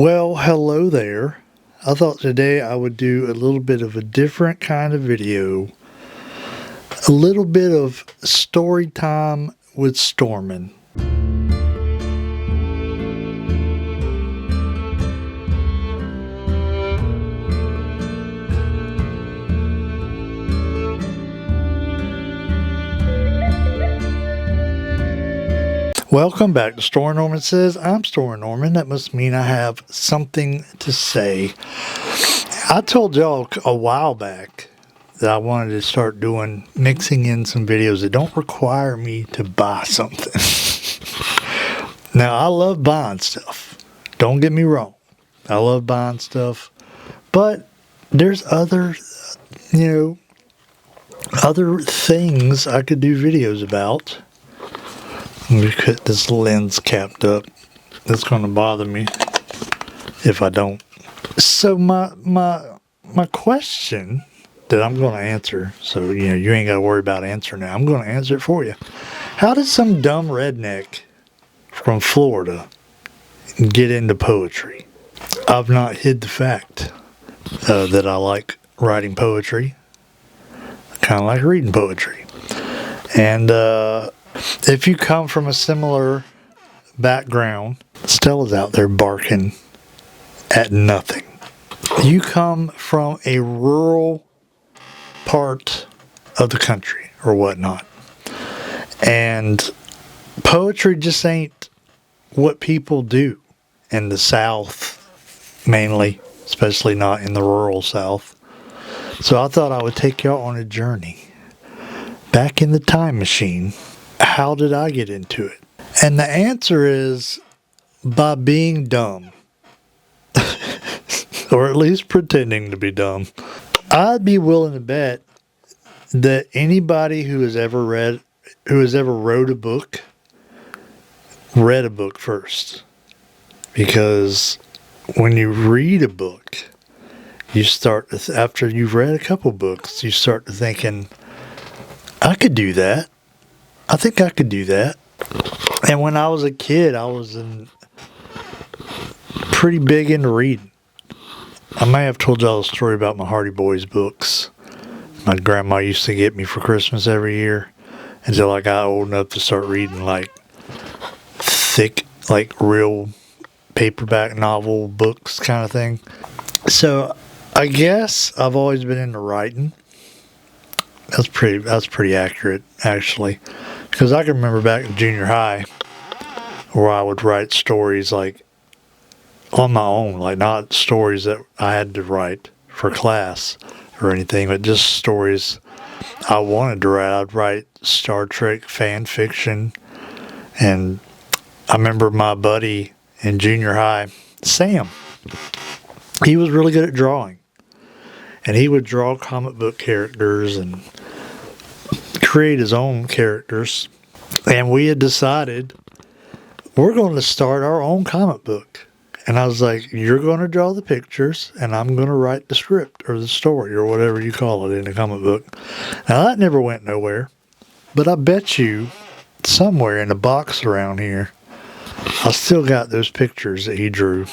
Well, hello there. I thought today I would do a little bit of a different kind of video. A little bit of story time with Stormin. Welcome back to Story Norman Says. I'm Story Norman. That must mean I have something to say. I told y'all a while back that I wanted to start mixing in some videos that don't require me to buy something. Now, I love buying stuff. Don't get me wrong. I love buying stuff. But there's other things I could do videos about. Let me get this lens capped up. That's going to bother me if I don't. So my question that I'm going to answer, so you ain't got to worry about answering now. I'm going to answer it for you. How did some dumb redneck from Florida get into poetry? I've not hid the fact that I like writing poetry. I kind of like reading poetry. And if you come from a similar background, Stella's out there barking at nothing. You come from a rural part of the country or whatnot, and poetry just ain't what people do in the South, mainly, especially not in the rural South. So I thought I would take y'all on a journey back in the time machine. How did I get into it? And the answer is by being dumb. Or at least pretending to be dumb. I'd be willing to bet that anybody who has ever wrote a book, read a book first. Because when you read a book, after you've read a couple books, you start to thinking, I could do that. I think I could do that. And when I was a kid, I was pretty big into reading. I may have told y'all a story about my Hardy Boys books. My grandma used to get me for Christmas every year until I got old enough to start reading like thick, like real paperback novel books kind of thing. So I guess I've always been into writing. That's pretty accurate, actually. Because I can remember back in junior high where I would write stories like on my own, like not stories that I had to write for class or anything, but just stories I wanted to write. I'd write Star Trek fan fiction. And I remember my buddy in junior high, Sam, he was really good at drawing. And he would draw comic book characters and create his own characters. And we had decided we're going to start our own comic book. And I was like, you're going to draw the pictures and I'm going to write the script or the story or whatever you call it in a comic book. Now that never went nowhere, but I bet you somewhere in a box around here, I still got those pictures that he drew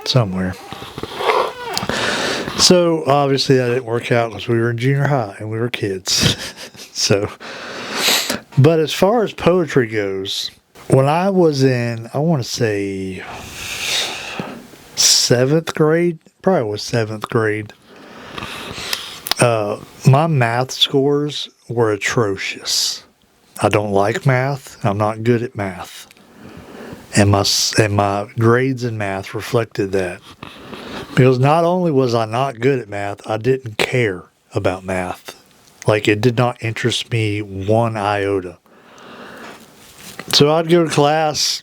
somewhere. So obviously that didn't work out because we were in junior high and we were kids. But as far as poetry goes, when I was in, I want to say 7th grade, probably was 7th grade, my math scores were atrocious. I don't like math. I'm not good at math. And my grades in math reflected that. Because not only was I not good at math, I didn't care about math. Like, it did not interest me one iota. So I'd go to class,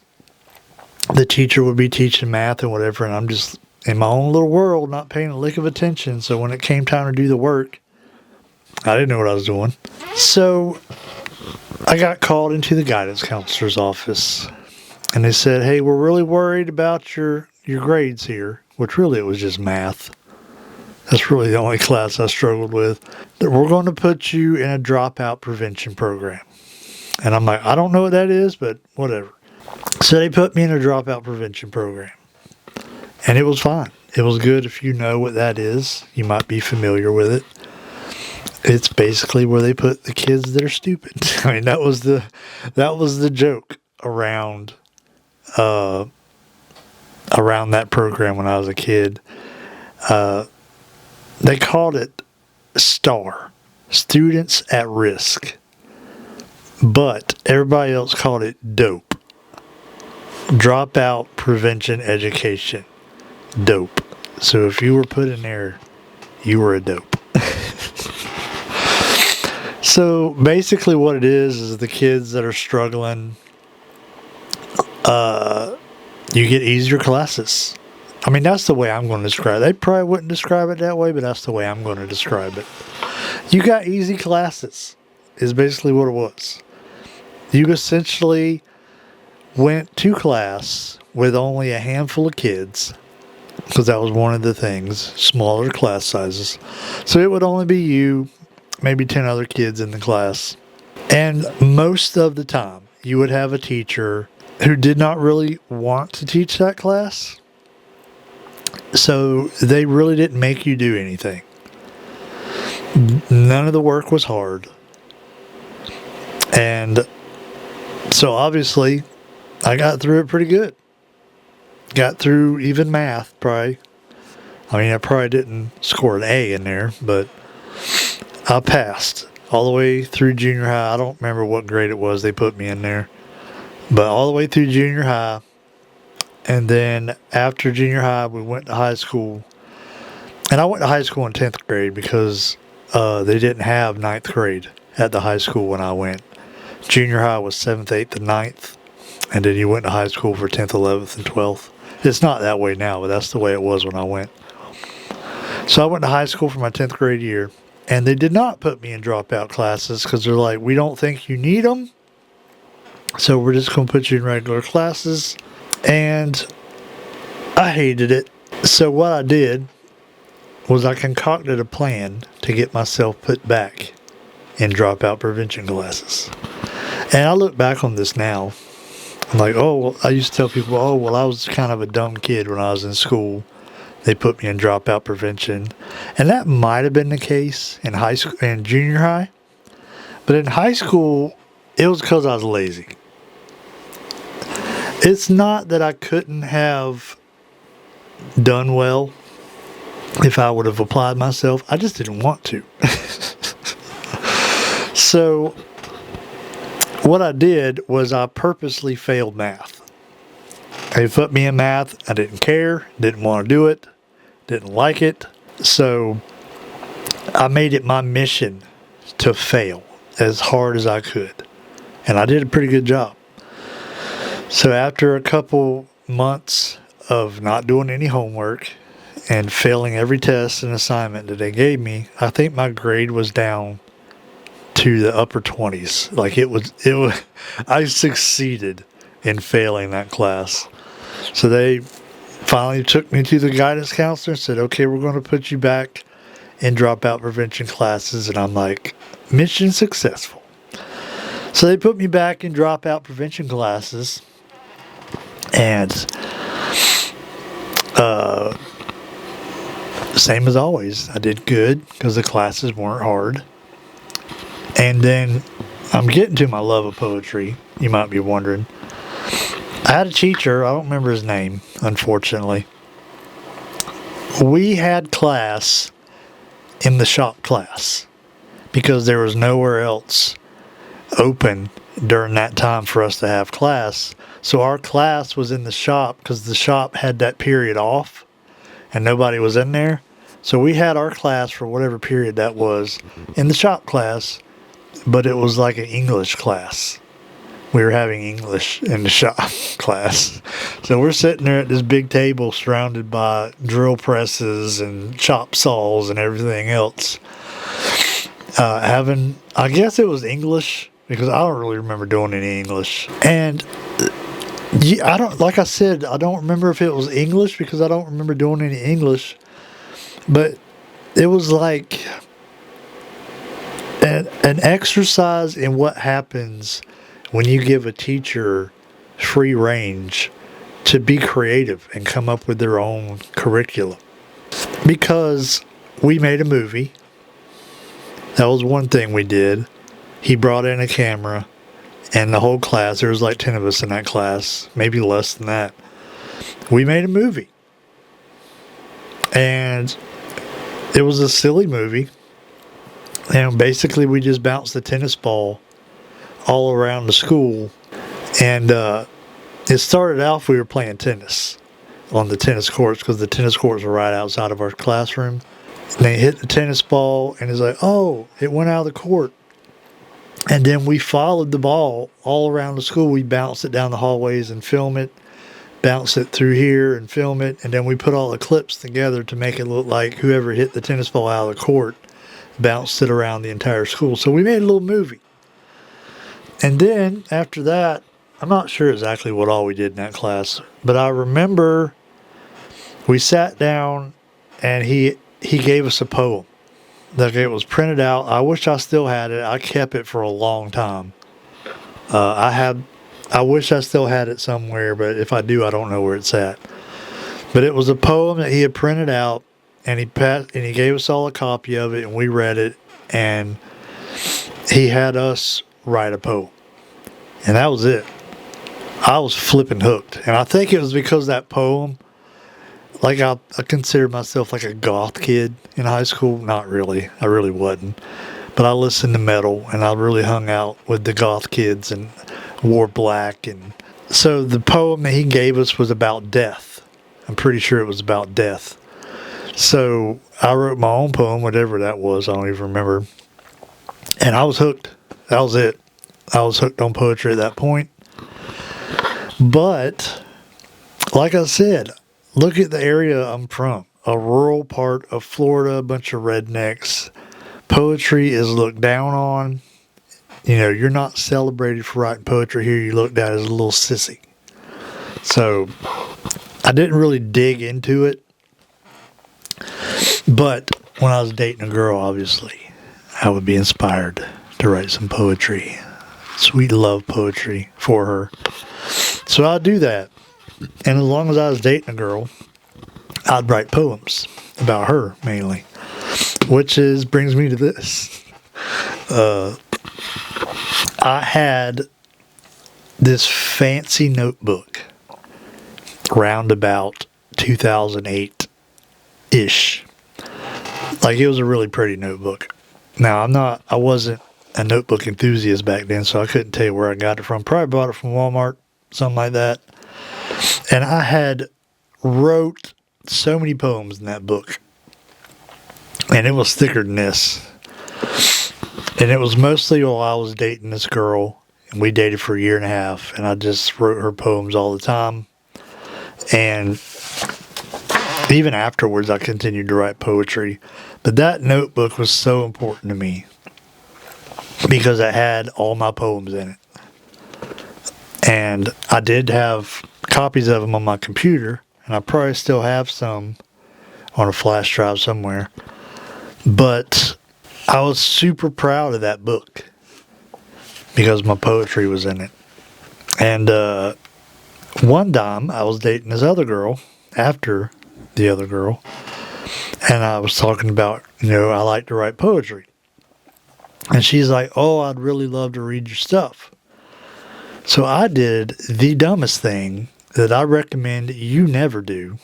the teacher would be teaching math and whatever, and I'm just in my own little world, not paying a lick of attention. So when it came time to do the work, I didn't know what I was doing. So I got called into the guidance counselor's office, and they said, hey, we're really worried about your grades here, which really it was just math. That's really the only class I struggled with. That we're going to put you in a dropout prevention program. And I'm like, I don't know what that is, but whatever. So they put me in a dropout prevention program. And it was fine. It was good. If you know what that is, you might be familiar with it. It's basically where they put the kids that are stupid. I mean, that was the joke uh, around that program when I was a kid. They called it STAR, Students at Risk, but everybody else called it DOPE, Dropout Prevention Education. DOPE. So if you were put in there, you were a dope. So basically what it is the kids that are struggling, you get easier classes. I mean, that's the way I'm going to describe it. They probably wouldn't describe it that way, but that's the way I'm going to describe it. You got easy classes, is basically what it was. You essentially went to class with only a handful of kids, because that was one of the things, smaller class sizes. So it would only be you, maybe 10 other kids in the class. And most of the time, you would have a teacher who did not really want to teach that class. So they really didn't make you do anything. None of the work was hard. And so obviously, I got through it pretty good. Got through even math, probably. I mean, I probably didn't score an A in there, but I passed all the way through junior high. I don't remember what grade it was they put me in there, but all the way through junior high. And then after junior high, we went to high school. And I went to high school in 10th grade because they didn't have 9th grade at the high school when I went. Junior high was 7th, 8th, and 9th. And then you went to high school for 10th, 11th, and 12th. It's not that way now, but that's the way it was when I went. So I went to high school for my 10th grade year. And they did not put me in dropout classes because they're like, we don't think you need them. So we're just going to put you in regular classes. And I hated it. So what I did was I concocted a plan to get myself put back in dropout prevention classes. And I look back on this now. I'm like, oh, well, I used to tell people, oh, well, I was kind of a dumb kid when I was in school. They put me in dropout prevention. And that might have been the case in high school and junior high. But in high school, it was because I was lazy. It's not that I couldn't have done well if I would have applied myself. I just didn't want to. So what I did was I purposely failed math. They put me in math. I didn't care, didn't want to do it, didn't like it. So I made it my mission to fail as hard as I could. And I did a pretty good job. So after a couple months of not doing any homework and failing every test and assignment that they gave me, I think my grade was down to the upper 20s. Like it was, I succeeded in failing that class. So they finally took me to the guidance counselor and said, okay, we're going to put you back in dropout prevention classes. And I'm like, mission successful. So they put me back in dropout prevention classes. And same as always, I did good because the classes weren't hard. And then I'm getting to my love of poetry, you might be wondering. I had a teacher, I don't remember his name, unfortunately. We had class in the shop class because there was nowhere else open during that time for us to have class. So our class was in the shop because the shop had that period off and nobody was in there. So we had our class for whatever period that was in the shop class, but it was like an English class. We were having English in the shop class. So we're sitting there at this big table surrounded by drill presses and chop saws and everything else. I guess it was English because I don't really remember doing any English. And like I said, I don't remember if it was English because I don't remember doing any English. But it was like an exercise in what happens when you give a teacher free range to be creative and come up with their own curriculum. Because we made a movie. That was one thing we did. He brought in a camera, and the whole class, there was like 10 of us in that class, maybe less than that. We made a movie. And it was a silly movie. And basically we just bounced the tennis ball all around the school. And it started off, we were playing tennis on the tennis courts, because the tennis courts were right outside of our classroom. And they hit the tennis ball, and it's like, oh, it went out of the court. And then we followed the ball all around the school. We bounced it down the hallways and film it, bounce it through here and film it. And then we put all the clips together to make it look like whoever hit the tennis ball out of the court bounced it around the entire school. So we made a little movie. And then after that, I'm not sure exactly what all we did in that class, but I remember we sat down and he gave us a poem. Like, it was printed out. I wish I still had it. I kept it for a long time. I wish I still had it somewhere, but if I do, I don't know where it's at. But it was a poem that he had printed out, and he gave us all a copy of it, and we read it, and he had us write a poem. And that was it. I was flipping hooked. And I think it was because that poem, like, I considered myself like a goth kid in high school. Not really. I really wasn't. But I listened to metal, and I really hung out with the goth kids and wore black. And so the poem that he gave us was about death. I'm pretty sure it was about death. So I wrote my own poem, whatever that was. I don't even remember. And I was hooked. That was it. I was hooked on poetry at that point. But, like I said, look at the area I'm from. A rural part of Florida, a bunch of rednecks. Poetry is looked down on. You know, you're not celebrated for writing poetry here. You're looked at as a little sissy. So, I didn't really dig into it. But when I was dating a girl, obviously, I would be inspired to write some poetry. Sweet love poetry for her. So I'd do that. And as long as I was dating a girl, I'd write poems about her mainly. Which brings me to this. I had this fancy notebook round about 2008-ish. Like, it was a really pretty notebook. Now, I wasn't a notebook enthusiast back then, so I couldn't tell you where I got it from. Probably bought it from Walmart, something like that. And I had wrote so many poems in that book. And it was thicker than this. And it was mostly while I was dating this girl. And we dated for a year and a half. And I just wrote her poems all the time. And even afterwards, I continued to write poetry. But that notebook was so important to me, because it had all my poems in it. And I did have copies of them on my computer, and I probably still have some on a flash drive somewhere. But I was super proud of that book because my poetry was in it. And one time I was dating this other girl after the other girl, and I was talking about, I like to write poetry. And she's like, oh, I'd really love to read your stuff. So I did the dumbest thing that I recommend you never do.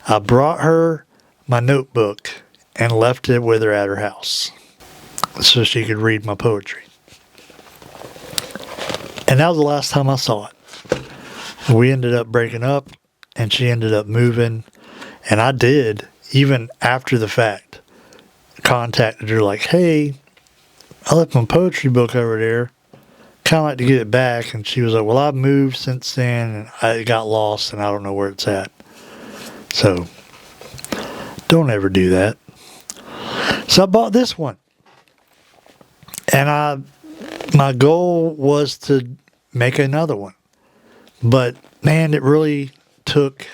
I brought her my notebook and left it with her at her house so she could read my poetry. And that was the last time I saw it. We ended up breaking up, and she ended up moving. And I did, even after the fact, contacted her like, hey, I left my poetry book over there. Kind of like to get it back. And she was like, well, I've moved since then, and it got lost, and I don't know where it's at. So, don't ever do that. So I bought this one. And my goal was to make another one. But, man, it really took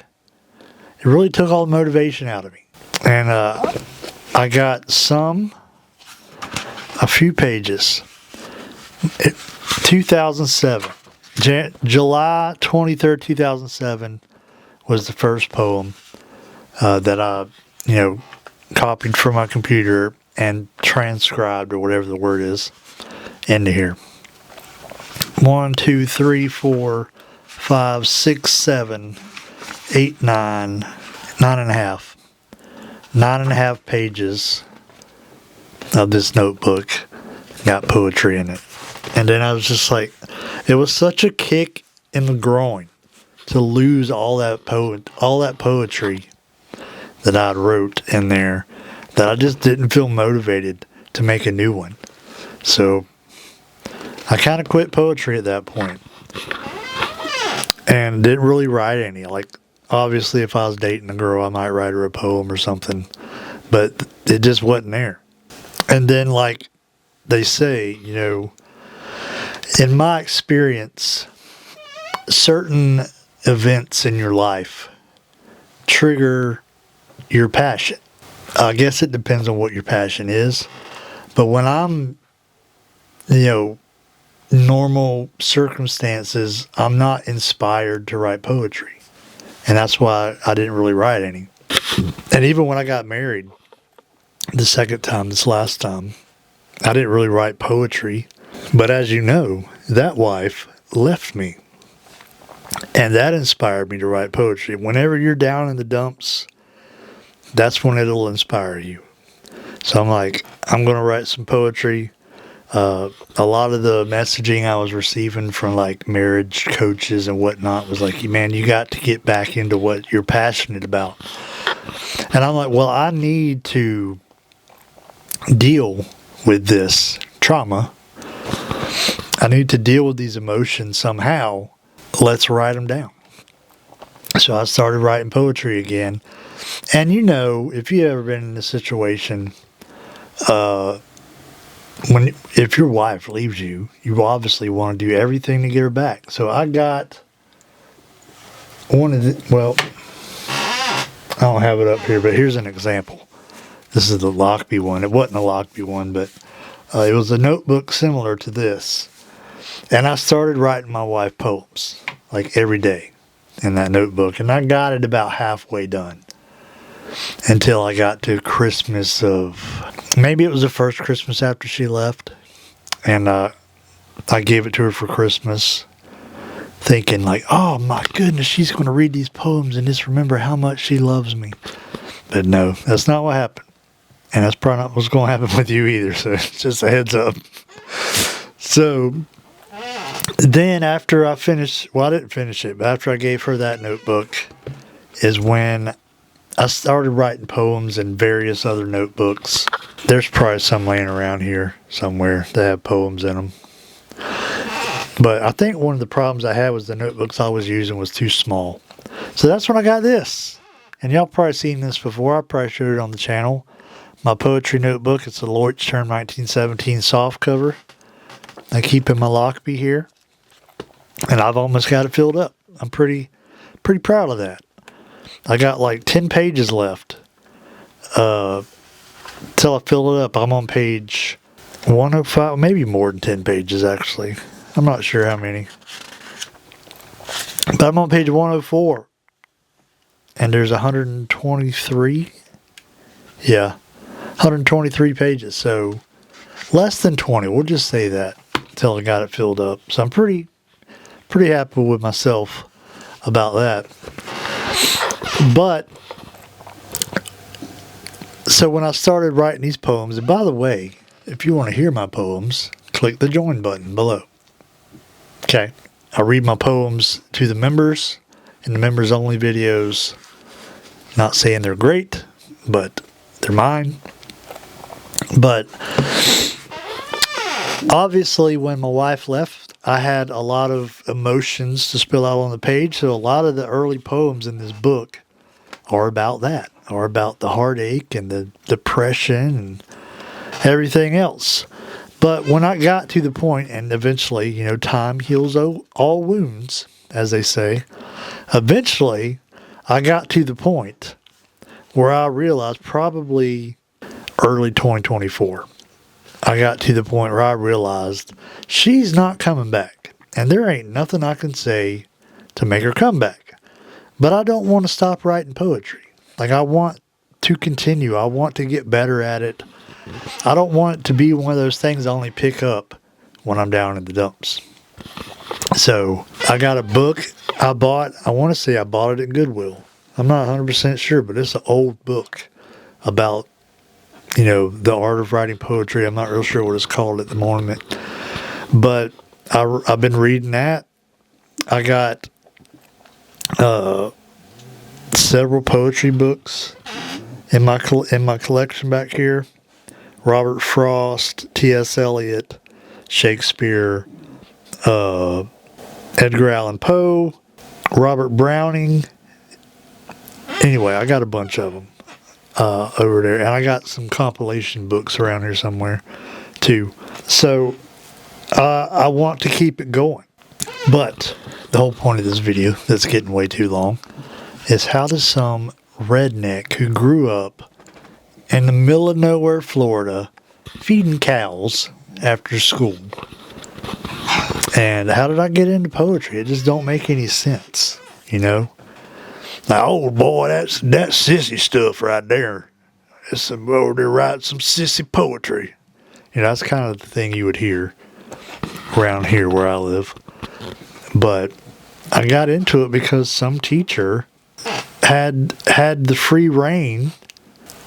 all the motivation out of me. And I got a few pages. 2007. July 23rd, 2007. was the first poem that I, copied from my computer and transcribed, or whatever the word is, into here. 1, 2, 3, 4, 5, 6, 7, 8, 9, 9.5. 9.5 pages of this notebook got poetry in it. And then I was just like, it was such a kick in the groin to lose all that poetry that I wrote in there, that I just didn't feel motivated to make a new one. So I kind of quit poetry at that point and didn't really write any. Like, obviously, if I was dating a girl, I might write her a poem or something, but it just wasn't there. And then, like they say, in my experience, certain events in your life trigger your passion. I guess it depends on what your passion is, but when I'm, normal circumstances, I'm not inspired to write poetry. And that's why I didn't really write any. And even when I got married the second time, this last time, I didn't really write poetry. But as you know, that wife left me. And that inspired me to write poetry. Whenever you're down in the dumps, that's when it'll inspire you. So I'm like, I'm going to write some poetry. A lot of the messaging I was receiving from like marriage coaches and whatnot was like, man, you got to get back into what you're passionate about. And I'm like, well, I need to deal with this trauma. I need to deal with these emotions somehow. Let's write them down. So I started writing poetry again. And if you ever been in a situation, if your wife leaves you, you obviously want to do everything to get her back. So I got I don't have it up here, but here's an example. This is the Lockby one. It wasn't a Lockby one, but it was a notebook similar to this. And I started writing my wife poems, like every day in that notebook. And I got it about halfway done until I got to Christmas maybe it was the first Christmas after she left. And I gave it to her for Christmas, thinking like, oh my goodness, she's going to read these poems and just remember how much she loves me. But no, that's not what happened. And that's probably not what's going to happen with you either. So it's just a heads up. So then after I finished, I didn't finish it, but after I gave her that notebook is when I started writing poems in various other notebooks. There's probably some laying around here somewhere that have poems in them. But I think one of the problems I had was the notebooks I was using was too small. So that's when I got this. And y'all probably seen this before. I probably showed it on the channel. My poetry notebook. It's a Lloyd's Term 1917 soft cover. I keep in my Lockby here. And I've almost got it filled up. I'm pretty proud of that. I got like 10 pages left till I fill it up. I'm on page 105, maybe more than 10 pages actually. I'm not sure how many. But I'm on page 104. And there's 123. Yeah, 123 pages. So less than 20. We'll just say that until I got it filled up. So I'm pretty happy with myself about that. But so when I started writing these poems, and by the way, if you want to hear my poems, click the join button below. Okay. I read my poems to the members in the members only videos. Not saying they're great, but they're mine. But obviously when my wife left, I had a lot of emotions to spill out on the page. So a lot of the early poems in this book are about that, are about the heartache and the depression and everything else. But when I got to the point, and eventually, time heals all wounds, as they say. Eventually, I got to the point where I realized, probably early 2024, I got to the point where I realized she's not coming back. And there ain't nothing I can say to make her come back. But I don't want to stop writing poetry. Like, I want to continue. I want to get better at it. I don't want it to be one of those things I only pick up when I'm down in the dumps. So I got a book I bought. I want to say I bought it at Goodwill. I'm not 100% sure, but it's an old book about, the art of writing poetry. I'm not real sure what it's called at the moment. But I've been reading that. I got several poetry books in my collection back here. Robert Frost, T.S. Eliot, Shakespeare, Edgar Allan Poe, Robert Browning. Anyway, I got a bunch of them over there. And I got some compilation books around here somewhere, too. So, I want to keep it going. But the whole point of this video, that's getting way too long, is how does some redneck who grew up in the middle of nowhere, Florida, feeding cows after school, and how did I get into poetry? It just don't make any sense, Now, oh boy, that's sissy stuff right there. It's some over there writing some sissy poetry. That's kind of the thing you would hear around here where I live. But I got into it because some teacher had the free reign,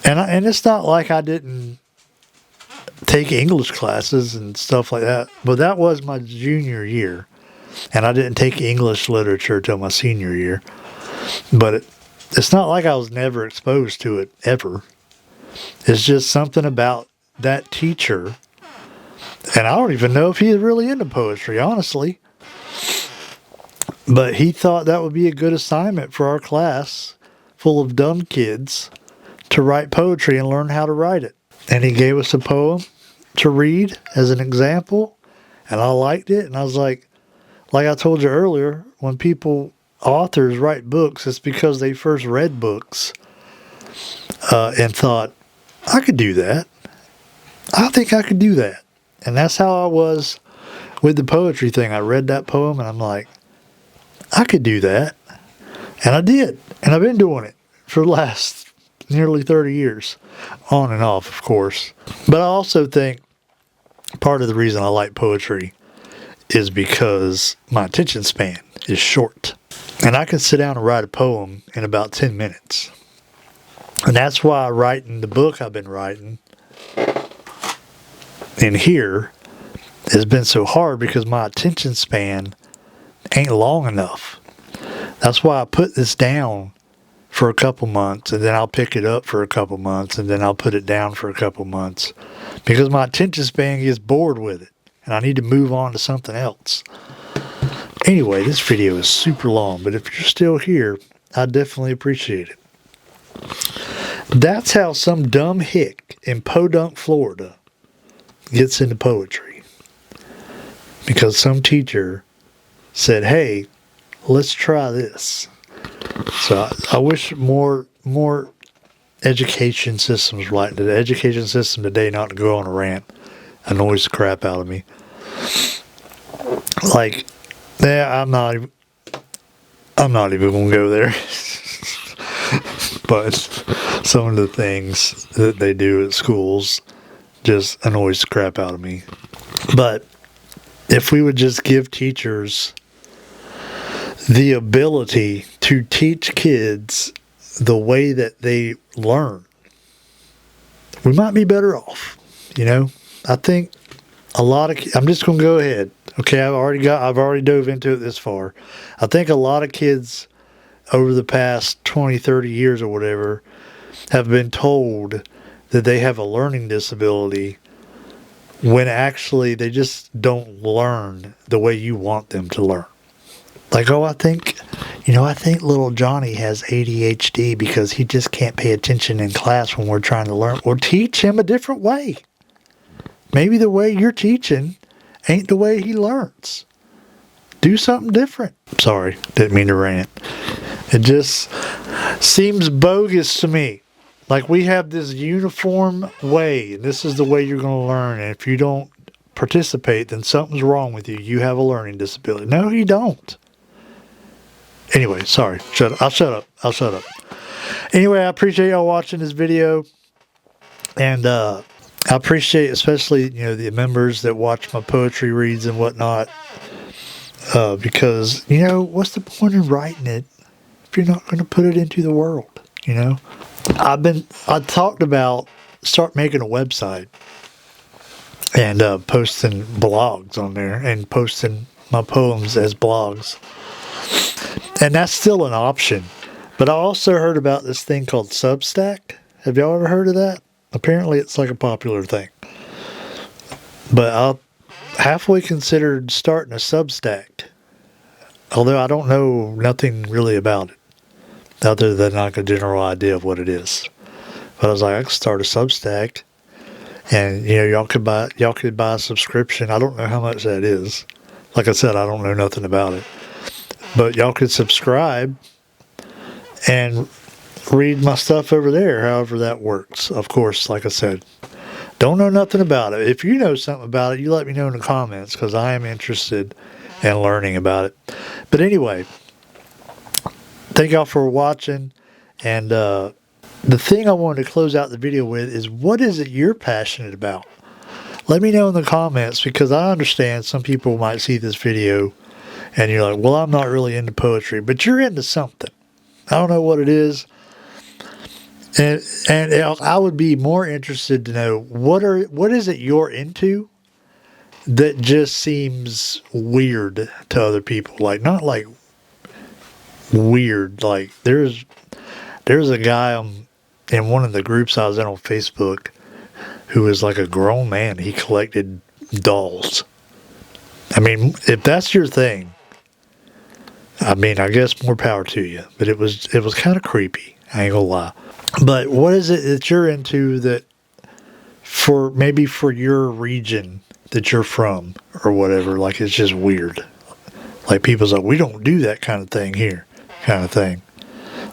and it's not like I didn't take English classes and stuff like that, but that was my junior year, and I didn't take English literature till my senior year. But it's not like I was never exposed to it ever. It's just something about that teacher, and I don't even know if he is really into poetry, honestly. But he thought that would be a good assignment for our class full of dumb kids to write poetry and learn how to write it. And he gave us a poem to read as an example, and I liked it. And I was like I told you earlier, when authors write books, it's because they first read books and thought, I could do that. I think I could do that. And that's how I was with the poetry thing. I read that poem and I'm like, I could do that. And I did. And I've been doing it for the last nearly 30 years. On and off, of course. But I also think part of the reason I like poetry is because my attention span is short. And I can sit down and write a poem in about 10 minutes. And that's why writing the book I've been writing in here has been so hard, because my attention span ain't long enough. That's why I put this down for a couple months, and then I'll pick it up for a couple months, and then I'll put it down for a couple months, because my attention span gets bored with it, and I need to move on to something else. Anyway, this video is super long, but if you're still here, I definitely appreciate it. That's how some dumb hick in Podunk, Florida gets into poetry. Because some teacher said, hey, let's try this. So I wish more education systems were like that. The education system today, not to go on a rant, annoys the crap out of me. Like, yeah, I'm not even gonna go there. But some of the things that they do at schools just annoys the crap out of me. But if we would just give teachers the ability to teach kids the way that they learn, we might be better off. I think I'm just going to go ahead. Okay, I've already dove into it this far. I think a lot of kids over the past 20, 30 years or whatever have been told that they have a learning disability, when actually they just don't learn the way you want them to learn. Like, I think little Johnny has ADHD because he just can't pay attention in class when we're trying to learn. Or teach him a different way. Maybe the way you're teaching ain't the way he learns. Do something different. Sorry, didn't mean to rant. It just seems bogus to me. Like, we have this uniform way, and this is the way you're going to learn. And if you don't participate, then something's wrong with you. You have a learning disability. No, you don't. Anyway, sorry. I'll shut up. Anyway, I appreciate y'all watching this video. And I appreciate especially, the members that watch my poetry reads and whatnot. Because, what's the point in writing it if you're not going to put it into the world, I talked about start making a website and posting blogs on there and posting my poems as blogs. And that's still an option. But I also heard about this thing called Substack. Have y'all ever heard of that? Apparently it's like a popular thing. But I halfway considered starting a Substack. Although I don't know nothing really about it. Other than like a general idea of what it is. But I was like, I could start a Substack. And, y'all could buy a subscription. I don't know how much that is. Like I said, I don't know nothing about it. But y'all could subscribe and read my stuff over there, however that works. Of course, like I said, don't know nothing about it. If you know something about it, you let me know in the comments because I am interested in learning about it. But anyway, thank y'all for watching. And the thing I wanted to close out the video with is, what is it you're passionate about? Let me know in the comments, because I understand some people might see this video and you're like, well, I'm not really into poetry, but you're into something. I don't know what it is. And I would be more interested to know what is it you're into that just seems weird to other people. Like, not like weird. Like, there's a guy in one of the groups I was in on Facebook who is like a grown man. He collected dolls. I mean, if that's your thing, I mean, I guess more power to you. But it was kind of creepy. I ain't gonna lie. But what is it that you're into that maybe for your region that you're from or whatever, like it's just weird. Like people's like, we don't do that kind of thing here, kind of thing.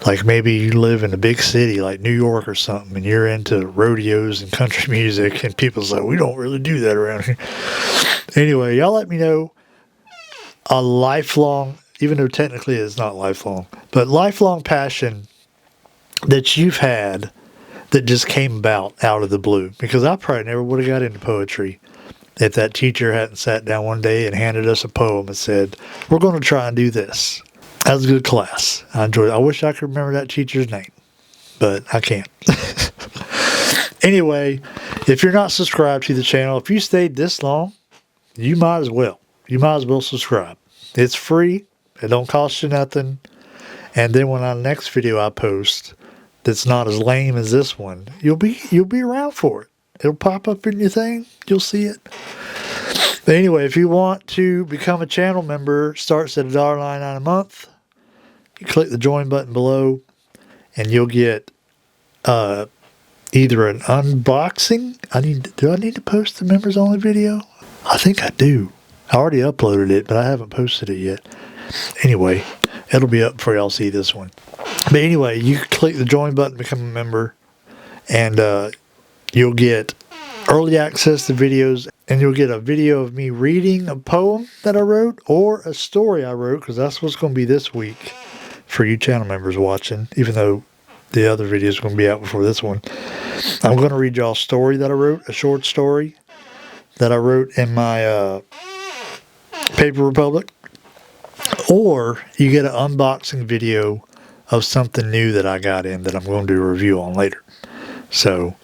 Like maybe you live in a big city like New York or something and you're into rodeos and country music and people's like, we don't really do that around here. Anyway, y'all let me know a lifelong, even though technically it's not lifelong, but lifelong passion that you've had that just came about out of the blue. Because I probably never would have got into poetry if that teacher hadn't sat down one day and handed us a poem and said, we're going to try and do this. That was a good class. I enjoyed it. I wish I could remember that teacher's name, but I can't. Anyway, if you're not subscribed to the channel, if you stayed this long, you might as well. You might as well subscribe. It's free. It don't cost you nothing. And then when our next video I post that's not as lame as this one, you'll be around for it. It'll pop up in your thing. You'll see it. But anyway, if you want to become a channel member, starts at $1.99 a month. You click the join button below, and you'll get either an unboxing. Do I need to post the members only video? I think I do. I already uploaded it, but I haven't posted it yet. Anyway, it'll be up before y'all see this one. But anyway, you click the join button, become a member, and you'll get early access to videos, and you'll get a video of me reading a poem that I wrote or a story I wrote, because that's what's going to be this week for you channel members watching, even though the other video is going to be out before this one. I'm going to read y'all a story that I wrote, a short story that I wrote in my Paper Republic. Or you get an unboxing video of something new that I got in that I'm going to do a review on later. So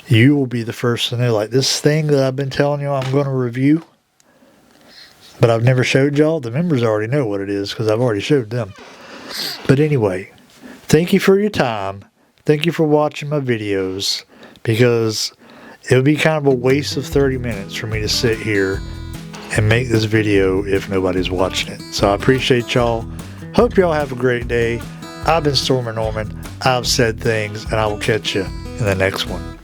you will be the first to know, like this thing that I've been telling you I'm going to review, but I've never showed y'all. The members already know what it is because I've already showed them. But anyway, thank you for your time. Thank you for watching my videos, because it would be kind of a waste of 30 minutes for me to sit here and make this video if nobody's watching it. So I appreciate y'all. Hope y'all have a great day. I've been Stormer Norman. I've said things, and I will catch you in the next one.